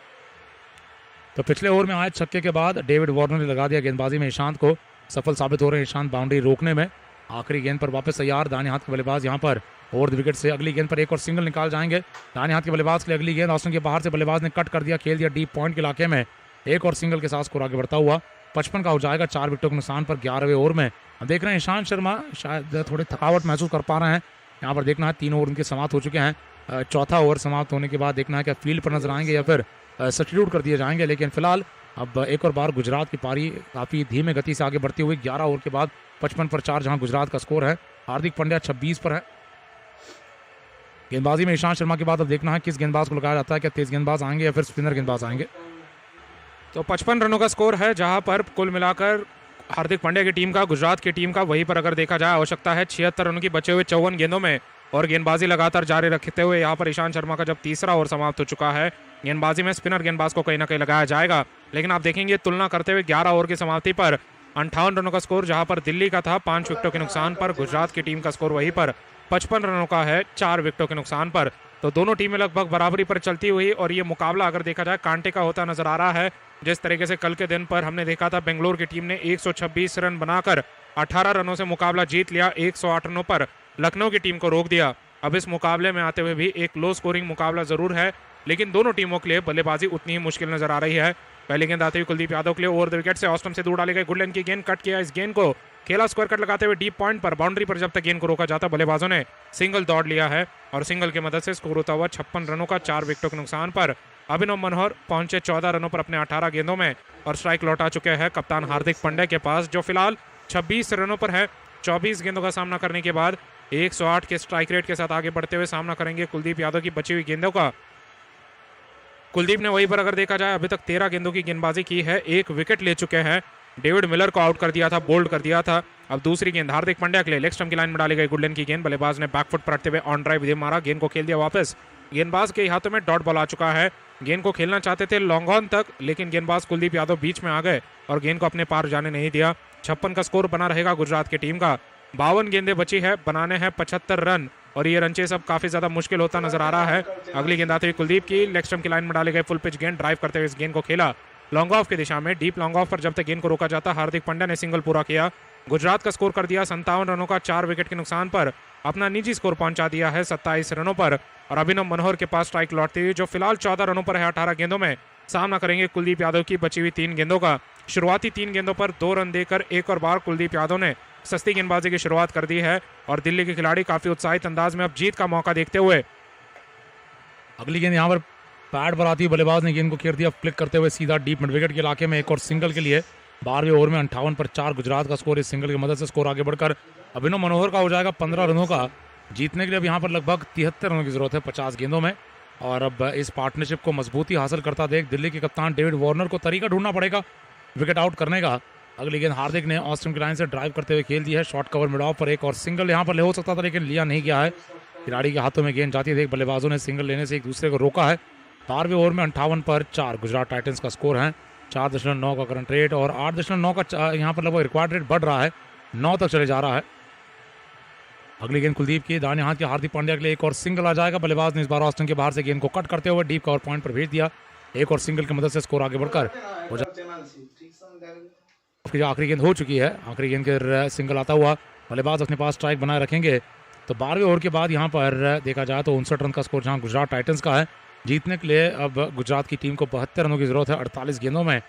तो पिछले ओवर में आए छक्के के बाद डेविड वार्नर ने लगा दिया गेंदबाजी में ईशांत को, सफल साबित हो रहे हैं ईशांत बाउंड्री रोकने में। आखिरी गेंद पर वापस तैयार दाहिने हाथ के बल्लेबाज यहाँ पर ओवर द विकेट से। अगली गेंद पर एक और सिंगल निकाल जाएंगे दाहिने हाथ के बल्लेबाज के लिए। अगली गेंद ऑस्टन के बाहर से बल्लेबाज ने कट कर दिया, खेल दिया डीप पॉइंट के इलाके में, एक और सिंगल के साथ स्कोर आगे बढ़ता हुआ 55 का हो जाएगा 4 विकेटों के नुकसान पर 11वें ओवर में। अब देख रहे हैं ईशांत शर्मा शायद थोड़ी थकावट महसूस कर पा रहे हैं। यहाँ पर देखना है 3 ओवर उनके समाप्त हो चुके हैं। चौथा ओवर समाप्त होने के बाद देखना है कि फील्ड पर नजर आएंगे या फिर सब्स्टिट्यूट कर दिए जाएंगे। लेकिन फिलहाल अब एक और बार गुजरात की पारी काफ़ी धीमे गति से आगे बढ़ती हुई 11 ओवर के बाद 55 पर 4 जहां गुजरात का स्कोर है। हार्दिक पांड्या 26 पर है। गेंदबाजी में ईशांत शर्मा के बाद अब देखना है किस गेंदबाज को लगाया जाता है, क्या तेज गेंदबाज आएंगे या फिर स्पिनर गेंदबाज आएंगे। तो 55 रनों का स्कोर है, जहां पर कुल मिलाकर हार्दिक पांड्या की टीम का, गुजरात की टीम का, वहीं पर अगर देखा जाए आवश्यकता है 76 रनों की बचे हुए 54 गेंदों में। और गेंदबाजी लगातार जारी रखते हुए यहाँ पर ईशांत शर्मा का जब तीसरा ओवर समाप्त हो चुका है, गेंदबाजी में स्पिनर गेंदबाज को कहीं ना कहीं लगाया जाएगा। लेकिन आप देखेंगे तुलना करते हुए 11 ओवर की समाप्ति पर 58 रनों का स्कोर जहां पर दिल्ली का था 5 विकेटों के नुकसान पर, गुजरात की टीम का स्कोर वहीं पर 55 रनों का है 4 विकेटों के नुकसान पर। तो दोनों टीमें लगभग बराबरी पर चलती हुई, और ये मुकाबला अगर देखा जाए कांटे का होता नजर आ रहा है। जिस तरीके से कल के दिन पर हमने देखा था बेंगलोर की टीम ने 126 रन बनाकर 18 रनों से मुकाबला जीत लिया, 108 रनों पर लखनऊ की टीम को रोक दिया। अब इस मुकाबले में आते हुए भी एक लो स्कोरिंग मुकाबला जरूर है, लेकिन दोनों टीमों के लिए बल्लेबाजी उतनी ही मुश्किल नजर आ रही है। पहली गेंद आते हुए कुलदीप यादव के लिए ओवर द विकेट से ऑस्टम से दूर डाले गए गुडलैंड की गेंद, कट किया इस गेंद को, खेला स्क्वायर कट लगाते हुए डीप पॉइंट पर, बाउंड्री पर जब तक गेंद को रोका जाता बल्लेबाजों ने सिंगल दौड़ लिया है, और सिंगल की मदद से स्कोर होता हुआ 56 रनों का 4 विकेटों के नुकसान पर। अभिनव मनोहर पहुंचे 14 रनों पर अपने 18 गेंदों में, और स्ट्राइक लौटा चुके हैं कप्तान हार्दिक पांड्या के पास, जो फिलहाल 26 रनों पर है। 24 गेंदों का सामना करने के बाद 108 के स्ट्राइक रेट के साथ आगे बढ़ते हुए सामना करेंगे कुलदीप यादव की बची हुई गेंदों का। कुलदीप ने वहीं पर अगर देखा जाए अभी तक 13 गेंदों की गेंदबाजी की है, 1 विकेट ले चुके हैं, डेविड मिलर को आउट कर दिया था, बोल्ड कर दिया था। अब दूसरी गेंद हार्दिक पांड्या के लिए, लेग स्टंप की लाइन में डाली गई गुडलैंड की गेंद, बल्लेबाज ने बैकफुट पर हटते हुए ऑन ड्राइव दे मारा, गेंद को खेल दिया वापस। गेंदबाज के हाथों में डॉट बॉल आ चुका है, गेंद को खेलना चाहते थे लॉन्ग ऑन तक, लेकिन गेंदबाज कुलदीप यादव बीच में आ गए और गेंद को अपने पार जाने नहीं दिया। 56 का स्कोर बना रहेगा गुजरात की टीम का। 52 गेंदें बची है, बनाने हैं 75 रन, और ये रन चेस अब काफी ज्यादा मुश्किल होता नजर आ रहा है। अगली गेंद आते हुए कुलदीप की, लेग स्टंप की लाइन में डाले गए फुल पिच गेंद, ड्राइव करते हुए इस गेंद को खेला लॉन्ग ऑफ की दिशा में, डीप लॉन्ग ऑफ पर जब तक गेंद को रोका जाता हार्दिक पांड्या ने सिंगल पूरा किया। गुजरात का स्कोर कर दिया 57 रनों का 4 विकेट के नुकसान पर, अपना निजी स्कोर पहुंचा दिया है 27 रनों पर। और अभिनव मनोहर के पास स्ट्राइक लौटती हुई, जो फिलहाल 14 रनों पर है 18 गेंदों में, सामना करेंगे कुलदीप यादव की बची हुई 3 गेंदों का। शुरुआती 3 गेंदों पर 2 रन देकर एक और बार कुलदीप यादव ने सस्ती गेंदबाजी की शुरुआत कर दी है, और दिल्ली के खिलाड़ी काफी उत्साहित अंदाज में अब जीत का मौका देखते हुए। अगली गेंद यहाँ पर पैड पर आती है, बल्लेबाज ने गेंद को घेर दिया, फ्लिक करते हुए सीधा डीप मिड विकेट के इलाके में, एक और सिंगल के लिए। 12वें ओवर में 58 पर 4 गुजरात का स्कोर, इस सिंगल की मदद से स्कोर आगे बढ़कर अभिनव मनोहर का हो जाएगा 15 रनों का। जीतने के लिए अब यहाँ पर लगभग 73 रनों की जरूरत है 50 गेंदों में, और अब इस पार्टनरशिप को मजबूती हासिल करता देख दिल्ली के कप्तान डेविड वार्नर को तरीका ढूंढना पड़ेगा विकेट आउट करने का। अगली गेंद हार्दिक ने ऑस्टन की लाइन से ड्राइव करते हुए खेल दी है, शॉर्ट कवर मिड ऑफ पर, एक और सिंगल यहाँ पर ले हो सकता था लेकिन लिया नहीं गया है। खिलाड़ी के हाथों में गेंद जाती देख बल्लेबाजों ने सिंगल लेने से एक दूसरे को रोका है। 12वें ओवर में 58 पर 4 गुजरात टाइटंस का स्कोर है, 4.9 का करंट रेट, और 8.9 का यहाँ पर लगभग रिक्वायर्ड रेट बढ़ रहा है, 9 तक चले जा रहा है। अगली गेंद कुलदीप की, दाहिने हाथ के हार्दिक पांड्या के लिए एक और सिंगल आ जाएगा। बल्लेबाज ने इस बार ऑस्टन के बाहर से गेंद को कट करते हुए डीप कवर पॉइंट पर भेज दिया, एक और सिंगल की मदद से स्कोर आगे बढ़कर हो आखिरी गेंद हो चुकी है। आखिरी गेंद के सिंगल आता हुआ बल्लेबाज अपने पास स्ट्राइक बनाए रखेंगे। तो 12वें ओवर के बाद यहाँ पर देखा जाए तो 59 रन का स्कोर जहाँ गुजरात टाइटंस का है। जीतने के लिए अब गुजरात की टीम को 72 रनों की जरूरत है 48 गेंदों में।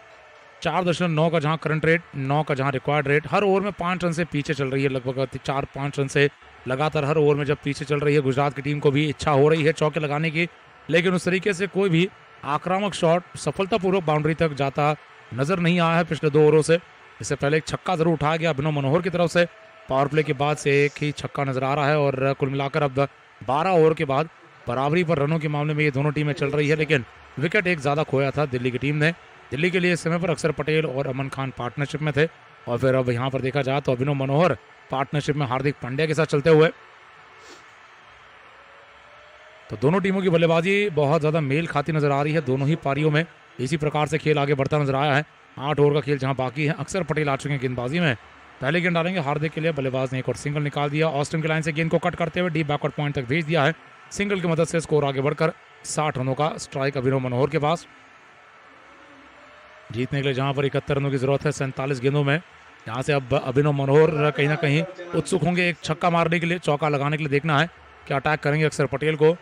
4.9 का जहाँ करंट रेट, 9 का जहाँ रिक्वायर्ड रेट। हर ओवर में 5 रन से पीछे चल रही है, लगभग 4-5 रन से लगातार हर ओवर में जब पीछे चल रही है गुजरात की टीम को भी इच्छा हो रही है चौके लगाने की, लेकिन उस तरीके से कोई भी आक्रामक शॉट सफलतापूर्वक बाउंड्री तक जाता नजर नहीं आया है पिछले 2 ओवरों से। इससे पहले एक छक्का जरूर उठाया गया अभिनव मनोहर की तरफ से, पावर प्ले के बाद से एक ही छक्का नजर आ रहा है, और कुल मिलाकर अब 12 ओवर के बाद बराबरी पर रनों के मामले में ये दोनों टीमें चल रही है, लेकिन विकेट एक ज़्यादा खोया था दिल्ली की टीम ने। दिल्ली के लिए इस समय पर अक्षर पटेल और अमन खान पार्टनरशिप में थे, और फिर अब यहाँ पर देखा जाए तो अभिनव मनोहर पार्टनरशिप में हार्दिक पांड्या के साथ चलते हुए। तो दोनों टीमों की बल्लेबाजी बहुत ज़्यादा मेल खाती नजर आ रही है, दोनों ही पारियों में इसी प्रकार से खेल आगे बढ़ता नजर आया है। 8 ओवर का खेल जहां बाकी है, अक्षर पटेल आ चुके हैं गेंदबाजी में। पहले गेंद डालेंगे हार्दिक के लिए, बल्लेबाज ने एक और सिंगल निकाल दिया, ऑस्टन की लाइन से गेंद को कट करते हुए डीप बैकवर्ड पॉइंट तक भेज दिया है। सिंगल की मदद से स्कोर आगे बढ़कर 60 रनों का स्ट्राइक अभिनव मनोहर के पास। जीतने के लिए जहां पर 71 रनों की जरूरत है 47 गेंदों में, यहाँ से अब अभिनव मनोहर कहीं ना कहीं उत्सुक होंगे एक छक्का मारने के लिए, चौका लगाने के लिए। देखना है कि अटैक करेंगे अक्षर पटेल को।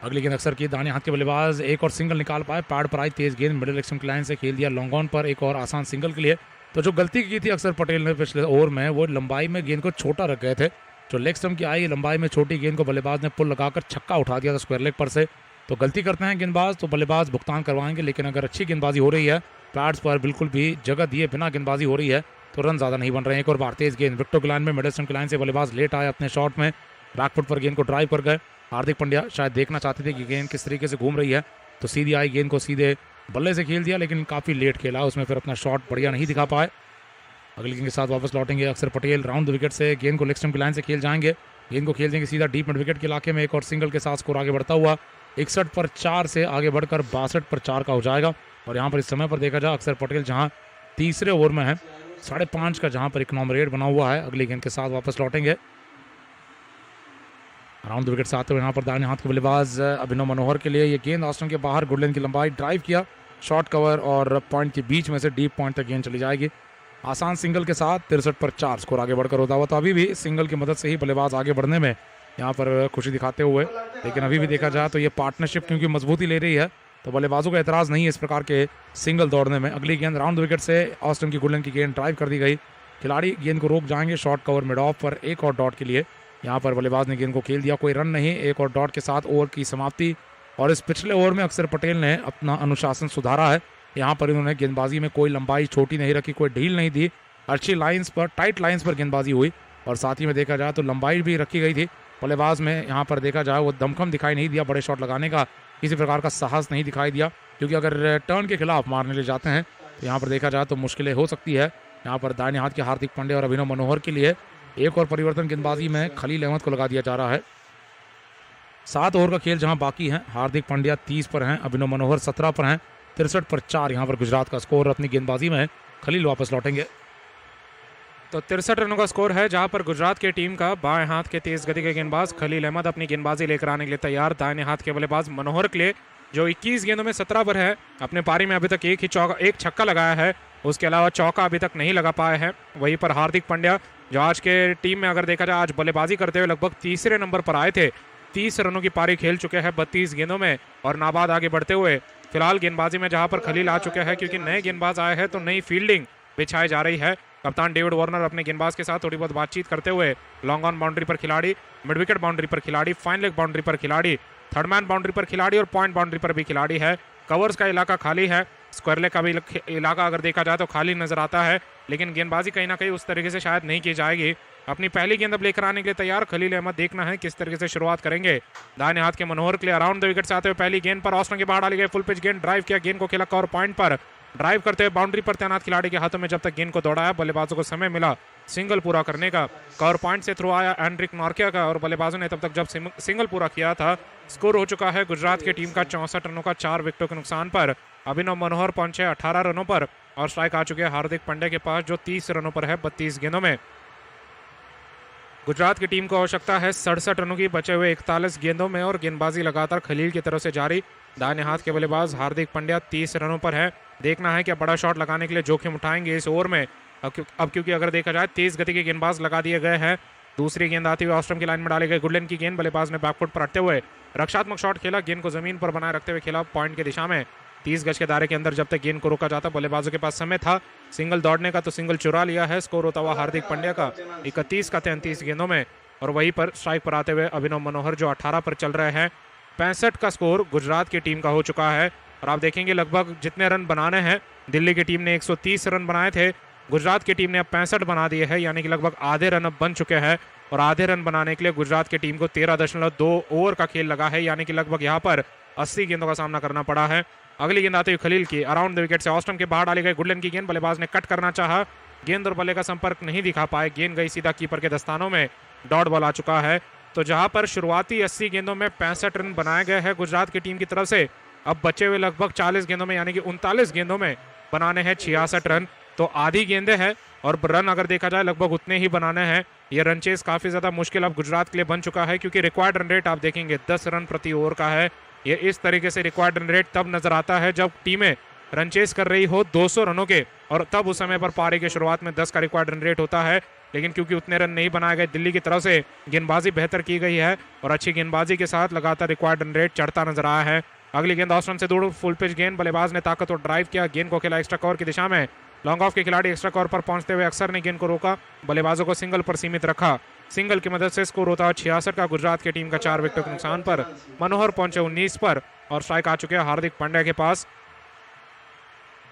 अगली गेंद अक्षर की, दाहिने हाथ के बल्लेबाज एक और सिंगल निकाल पाए, पैड पर आई तेज गेंद मिडिल एक्शन की लाइन से खेल दिया लॉन्ग ऑन पर, एक और आसान सिंगल के लिए। तो जो गलती की थी अक्षर पटेल ने पिछले ओवर में, वो लंबाई में गेंद को छोटा रख गए थे। जो लेग स्टंप की आई लंबाई में छोटी गेंद को बल्लेबाज ने पुल लगाकर छक्का उठा दिया था स्क्वायर लेग पर से। तो गलती करते हैं गेंदबाज तो बल्लेबाज भुगतान करवाएंगे, लेकिन अगर अच्छी गेंदबाजी हो रही है, पैड्स पर बिल्कुल भी जगह दिए बिना गेंदबाजी हो रही है, तो रन ज़्यादा नहीं बन रहे हैं। एक और बार तेज गेंद विकेटों की लाइन में, मिडिल स्टंप की लाइन से बल्लेबाज लेट आए अपने शॉट में, बैकफुट पर गेंद को ड्राइव कर गए। हार्दिक पांड्या शायद देखना चाहते थे कि गेंद किस तरीके से घूम रही है, तो सीधी आई गेंद को सीधे बल्ले से खेल दिया लेकिन काफ़ी लेट खेला, उसमें फिर अपना शॉट बढ़िया नहीं दिखा पाए। अगली गेंद के साथ वापस लौटेंगे अक्षर पटेल, राउंड द विकेट से गेंद को लेग स्टंप की लाइन से खेल जाएंगे, गेंद को खेल देंगे सीधा डीप मिड विकेट के इलाके में, एक और सिंगल के साथ स्कोर आगे बढ़ता हुआ 61 पर 4 से आगे बढ़कर 62 पर 4 का हो जाएगा। और यहाँ पर इस समय पर देखा जाए अक्षर पटेल जहाँ तीसरे ओवर में है, 5.5 का जहाँ पर इकनॉमी रेट बना हुआ है। अगली गेंद के साथ वापस लौटेंगे राउंड द विकेट से आते हुए यहाँ पर दाहिने हाथ के बल्लेबाज अभिनव मनोहर के लिए ये गेंद ऑस्टन के बाहर, गुडलैंड की लंबाई, ड्राइव किया, शॉर्ट कवर और पॉइंट के बीच में से डीप पॉइंट तक गेंद चली जाएगी। आसान सिंगल के साथ 63 पर 4 स्कोर आगे बढ़कर होता हुआ। तो अभी भी सिंगल की मदद से ही बल्लेबाज आगे बढ़ने में यहाँ पर खुशी दिखाते हुए, लेकिन अभी भी देखा जाए तो ये पार्टनरशिप क्योंकि मजबूती ले रही है तो बल्लेबाजों का एतराज़ नहीं है इस प्रकार के सिंगल दौड़ने में। अगली गेंद राउंड विकेट से ऑस्टन की गुडलैंड की गेंद ड्राइव कर दी गई, खिलाड़ी गेंद को रोक जाएंगे, शॉर्ट कवर मिड ऑफ पर एक और डॉट के लिए यहाँ पर बल्लेबाज ने गेंद को खेल दिया, कोई रन नहीं, एक और डॉट के साथ ओवर की समाप्ति। और इस पिछले ओवर में अक्षर पटेल ने अपना अनुशासन सुधारा है, यहाँ पर इन्होंने गेंदबाजी में कोई लंबाई छोटी नहीं रखी, कोई ढील नहीं दी, अच्छी लाइंस पर, टाइट लाइंस पर गेंदबाजी हुई और साथ ही में देखा जाए तो लंबाई भी रखी गई थी। बल्लेबाज में यहाँ पर देखा जाए वो दमखम दिखाई नहीं दिया, बड़े शॉट लगाने का किसी प्रकार का साहस नहीं दिखाई दिया, क्योंकि अगर टर्न के खिलाफ मारने ले जाते हैं तो यहाँ पर देखा जाए तो मुश्किलें हो सकती है। यहाँ पर दाहिने हाथ के हार्दिक पांड्या और अभिनव मनोहर के लिए एक और परिवर्तन गेंदबाजी में खलील अहमद को लगा दिया जा रहा है। 7 ओवर का खेल जहां बाकी है, हार्दिक पांड्या 30 पर हैं, अभिनव मनोहर 17 पर हैं, 63 पर 4 यहाँ पर गुजरात का स्कोर। अपनी गेंदबाजी में खलील वापस लौटेंगे। तो 63 रनों का स्कोर है, जहां पर गुजरात की टीम का बाएं हाथ के तेज गति के गेंदबाज खलील अहमद अपनी गेंदबाजी लेकर आने के लिए तैयार। दाहिने हाथ के बल्लेबाज मनोहर के लिए जो 21 गेंदों में 17 पर है, अपने पारी में अभी तक एक छक्का लगाया है, उसके अलावा चौका अभी तक नहीं लगा पाए हैं। वहीं पर हार्दिक पांड्या जो आज के टीम में अगर देखा जाए आज बल्लेबाजी करते हुए लगभग तीसरे नंबर पर आए थे, 30 रनों की पारी खेल चुके हैं 32 गेंदों में और नाबाद आगे बढ़ते हुए फिलहाल गेंदबाजी में जहां पर खलील आ चुके हैं, क्योंकि नए गेंदबाज आए हैं तो नई फील्डिंग बिछाई जा रही है। कप्तान डेविड वार्नर अपने गेंदबाज के साथ थोड़ी बहुत बातचीत करते हुए लॉन्ग ऑन बाउंड्री पर खिलाड़ी, मिड विकेट बाउंड्री पर खिलाड़ी, फाइन लेग बाउंड्री पर खिलाड़ी, थर्ड मैन बाउंड्री पर खिलाड़ी और पॉइंट बाउंड्री पर भी खिलाड़ी है। कवर्स का इलाका खाली है, स्क्वायर लेग का भी इलाका अगर देखा जाए तो खाली नजर आता है, लेकिन गेंदबाजी कहीं ना कहीं उस तरीके से शायद नहीं की जाएगी। अपनी पहली गेंद अब लेकर आने के लिए तैयार खलील अहमद, देखना है किस तरीके से शुरुआत करेंगे। दाहिने हाथ के मनोहर के लिए अराउंड द विकेट से आते हुए पहली गेंद पर ऑस्टन के बाहर डाली गई फुल पिच गेंद, ड्राइव किया, गेंद को खेला कवर पॉइंट पर, ड्राइव करते हुए बाउंड्री पर तैनात खिलाड़ी के हाथों में जब तक गेंद को दौड़ाया बल्लेबाजों को समय मिला सिंगल पूरा करने का। कवर पॉइंट से थ्रो आया एंड्रिक नॉर्किया का और बल्लेबाजों ने तब तक जब सिंगल पूरा किया था। स्कोर हो चुका है गुजरात की टीम का 64 रनों का 4 विकेटों के नुकसान पर। अभिनव मनोहर पहुंचे 18 रनों पर और स्ट्राइक आ चुके हैं हार्दिक पांड्या के पास जो 30 रनों पर है 32 गेंदों में। गुजरात की टीम को आवश्यकता है 67 रनों की बचे हुए 41 गेंदों में और गेंदबाजी लगातार खलील की तरफ से जारी। दाहिने हाथ के बल्लेबाज हार्दिक पांड्या 30 रनों पर है, देखना है कि बड़ा शॉट लगाने के लिए जोखिम उठाएंगे इस ओवर में। अब क्योंकि अगर देखा जाए तेज गति के गेंदबाज लगा दिए गए हैं। दूसरी गेंद आती हुई ऑस्ट्रम की लाइन में डाली गई गुडलैंड की गेंद, बल्लेबाज ने बैकफुट पर हटते हुए रक्षात्मक शॉट खेला, गेंद को जमीन पर बनाए रखते हुए खेला पॉइंट के दिशा में। 30 गज के दायरे के अंदर जब तक गेंद को रोका जाता बल्लेबाजों के पास समय था सिंगल दौड़ने का, तो सिंगल चुरा लिया है। स्कोर होता हुआ हार्दिक पांड्या का 31 का 33 गेंदों में और वहीं पर स्ट्राइक पर आते हुए अभिनव मनोहर जो 18 पर चल रहे हैं। 65 का स्कोर गुजरात की टीम का हो चुका है और आप देखेंगे लगभग जितने रन बनाने हैं, दिल्ली की टीम ने 130 रन बनाए थे, गुजरात की टीम ने अब 65 बना दिए हैं, यानी कि लगभग आधे रन अब बन चुके हैं। और आधे रन बनाने के लिए गुजरात की टीम को 13.2 ओवर का खेल लगा है, यानी कि लगभग यहाँ पर 80 गेंदों का सामना करना पड़ा है। अगली गेंद आते हुए खलील की अराउंड द विकेट से ऑस्टम के बाहर डाली गई गुडलैंड की गेंद, बल्लेबाज ने कट करना चाहा, गेंद और बल्ले का संपर्क नहीं दिखा पाए, गेंद गई सीधा कीपर के दस्तानों में, डॉट बॉल आ चुका है। तो जहां पर शुरुआती 80 गेंदों में 65 रन बनाए गए हैं गुजरात की टीम की तरफ से, अब बचे हुए लगभग 40 गेंदों में यानी कि 39 गेंदों में बनाने हैं 66 रन, तो आधी गेंदें हैं और रन अगर देखा जाए लगभग उतने ही बनाने हैं। ये रन चेस काफी ज्यादा मुश्किल अब गुजरात के लिए बन चुका है, क्योंकि रिक्वायर्ड रन रेट आप देखेंगे 10 रन प्रति ओवर का है। ये इस तरीके से रिक्वायर्ड रन रेट तब नजर आता है जब टीमें रन चेस कर रही हो 200 रनों के, और तब उस समय पर पारी के शुरुआत में 10 का रिक्वायर्ड रन रेट होता है। लेकिन क्योंकि उतने रन नहीं बनाए गए, दिल्ली की तरफ से गेंदबाजी बेहतर की गई है और अच्छी गेंदबाजी के साथ लगातार रिक्वायर्ड रन रेट चढ़ता नजर आया है। अगली गेंद ऑस्ट्रम से दूर फुल पिच गेंद, बल्लेबाज ने ताकतवर ड्राइव किया, गेंद को खेला एक्स्ट्रा कवर की दिशा में, लॉन्ग ऑफ के खिलाड़ी एक्स्ट्रा कवर पर पहुंचते हुए अक्सर ने गेंद को रोका, बल्लेबाजों को सिंगल पर सीमित रखा। सिंगल की मदद से स्कोर होता है 66 का गुजरात की टीम का 4 विकेट के नुकसान पर। मनोहर पहुंचे 19 पर और स्ट्राइक आ चुके हैं हार्दिक पांड्या के पास।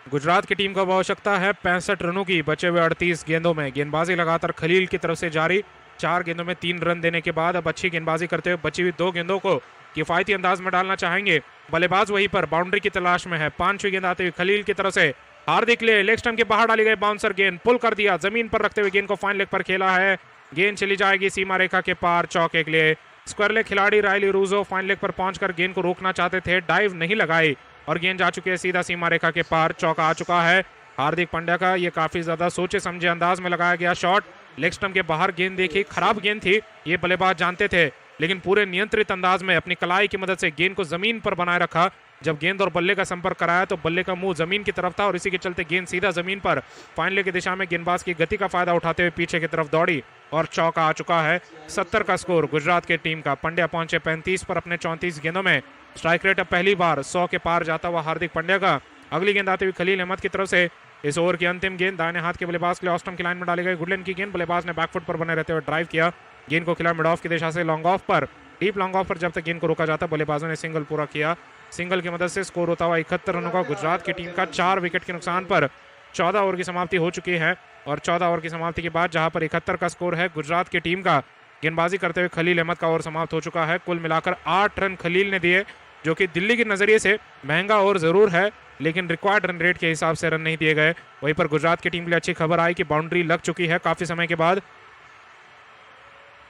गुजरात की टीम को आवश्यकता है 65 रनों की बचे हुए 38 गेंदों में। गेंदबाजी लगातार खलील की तरफ से जारी, 4 गेंदों में 3 रन देने के बाद अब अच्छी गेंदबाजी करते हुए बची हुई 2 गेंदों को किफायती अंदाज में डालना चाहेंगे। बल्लेबाज वहीं पर बाउंड्री की तलाश में है। पांचवी गेंद आते हुए खलील की तरफ से हार्दिक ले लेग स्टंप के बाहर डाली गई बाउंसर गेंद पुल कर दिया, जमीन पर रखते हुए गेंद को फाइन लेग पर खेला है। गेंद चली जाएगी सीमा रेखा के पार चौके के लिए। स्क्वायर लेग खिलाड़ी रायली रूजो फाइन लेग पर पहुंचकर गेंद को रोकना चाहते थे, डाइव नहीं लगाई और गेंद जा चुकी है सीधा सीमा रेखा के पार। चौका आ चुका है हार्दिक पांड्या का। ये काफी ज्यादा सोचे समझे अंदाज में लगाया गया शॉट। लेग स्टंप के बाहर गेंद देखी, खराब गेंद थी, ये बल्लेबाज जानते थे, लेकिन पूरे नियंत्रित अंदाज में अपनी कलाई की मदद से गेंद को जमीन पर बनाए रखा। जब गेंद और बल्ले का संपर्क कराया तो बल्ले का मुंह जमीन की तरफ था और इसी के चलते गेंद सीधा जमीन पर फाइन लेग की दिशा में गेंदबाज की गति का फायदा उठाते हुए पीछे की तरफ दौड़ी और चौका आ चुका है। 70 का स्कोर गुजरात की टीम का। पंड्या पहुंचे 35 पर अपने 34 गेंदों में। स्ट्राइक रेट अब पहली बार 100 के पार जाता हुआ हार्दिक पांड्या का। अगली गेंद आते हुए खलील अहमद की तरफ से। इस ओवर की अंतिम गेंद दाहिने हाथ के बल्लेबाज के लिए ऑस्टम की लाइन में डाली गई गुडलैंड की गेंद। बल्लेबाज ने बैकफुट पर बने रहते हुए ड्राइव किया, गेंद को खिला मिड ऑफ की दिशा से लॉन्ग ऑफ पर। डीप लॉन्ग ऑफ पर जब तक गेंद को रोका जाता बल्लेबाजों ने सिंगल पूरा किया। सिंगल की मदद से स्कोर होता हुआ 71 रनों का गुजरात की टीम का। 4 विकेट के नुकसान पर 14 ओवर की समाप्ति हो चुकी है और 14 ओवर की समाप्ति के बाद जहां पर 71 का स्कोर है गुजरात की टीम का, गेंदबाजी करते हुए खलील अहमद का ओवर समाप्त हो चुका है। कुल मिलाकर 8 रन खलील ने दिए, जो कि दिल्ली के नजरिए से महंगा ओवर जरूर है, लेकिन रिक्वायर्ड रन रेट के हिसाब से रन नहीं दिए गए। वहीं पर गुजरात की टीम के लिए अच्छी खबर आई कि बाउंड्री लग चुकी है काफी समय के बाद।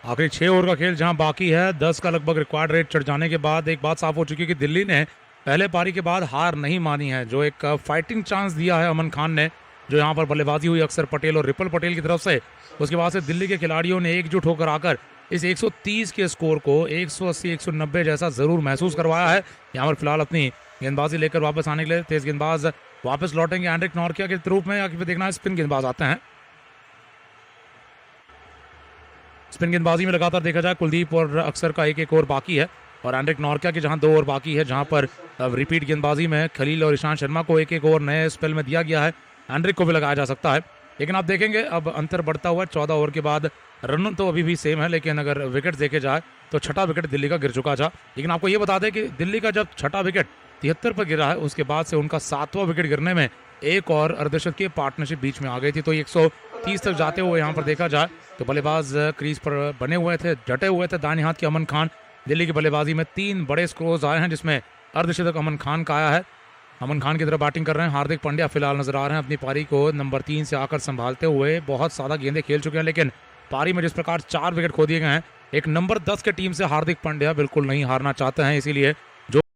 आखिरी 6 ओवर का खेल जहां बाकी है, 10 का लगभग रिक्वायर्ड रेट चढ़ जाने के बाद एक बात साफ हो चुकी है कि दिल्ली ने पहले पारी के बाद हार नहीं मानी है। जो एक फाइटिंग चांस दिया है अमन खान ने, जो यहाँ पर बल्लेबाजी हुई अक्षर पटेल और रिपल पटेल की तरफ से, उसके बाद से दिल्ली के खिलाड़ियों ने एकजुट होकर आकर इस 130 के स्कोर को 180-190 जैसा जरूर महसूस करवाया है। यहाँ पर फिलहाल अपनी गेंदबाजी लेकर वापस आने के लिए तेज गेंदबाज वापस लौटेंगे एंड्रिक नॉर्किया के रूप में, या फिर देखना है स्पिन गेंदबाज आते हैं। स्पिन गेंदबाजी में लगातार देखा जाए कुलदीप और अक्षर का एक ओवर बाकी है और एंड्रिक नॉर्किया के जहां 2 ओवर बाकी है, जहां पर रिपीट गेंदबाजी में खलील और ईशांत शर्मा को एक ओवर नए स्पेल में दिया गया है। एंड्रिक को भी लगाया जा सकता है, लेकिन आप देखेंगे अब अंतर बढ़ता हुआ 14 ओवर के बाद। रन तो अभी भी सेम है, लेकिन अगर विकेट देखे जाए तो छठा विकेट दिल्ली का गिर चुका था। लेकिन आपको ये बता दें कि दिल्ली का जब छठा विकेट 73 पर गिरा है, उसके बाद से उनका 7वां विकेट गिरने में एक और अर्धशतक की पार्टनरशिप बीच में आ गई थी। तो 130 तक जाते हुए यहाँ पर देखा जाए तो बल्लेबाज क्रीज पर बने हुए थे, डटे हुए थे। दाहिने हाथ के अमन खान, दिल्ली की बल्लेबाजी में 3 बड़े स्कोर्स आए हैं, जिसमें अर्धशतक अमन खान का आया है। अमन खान की तरफ बैटिंग कर रहे हैं हार्दिक पांड्या फिलहाल नजर आ रहे हैं अपनी पारी को नंबर 3 से आकर संभालते हुए। बहुत ज्यादा गेंदें खेल चुके हैं, लेकिन पारी में जिस प्रकार 4 विकेट खो दिए गए हैं, एक नंबर 10 के टीम से हार्दिक पांड्या बिल्कुल नहीं हारना चाहते हैं, इसीलिए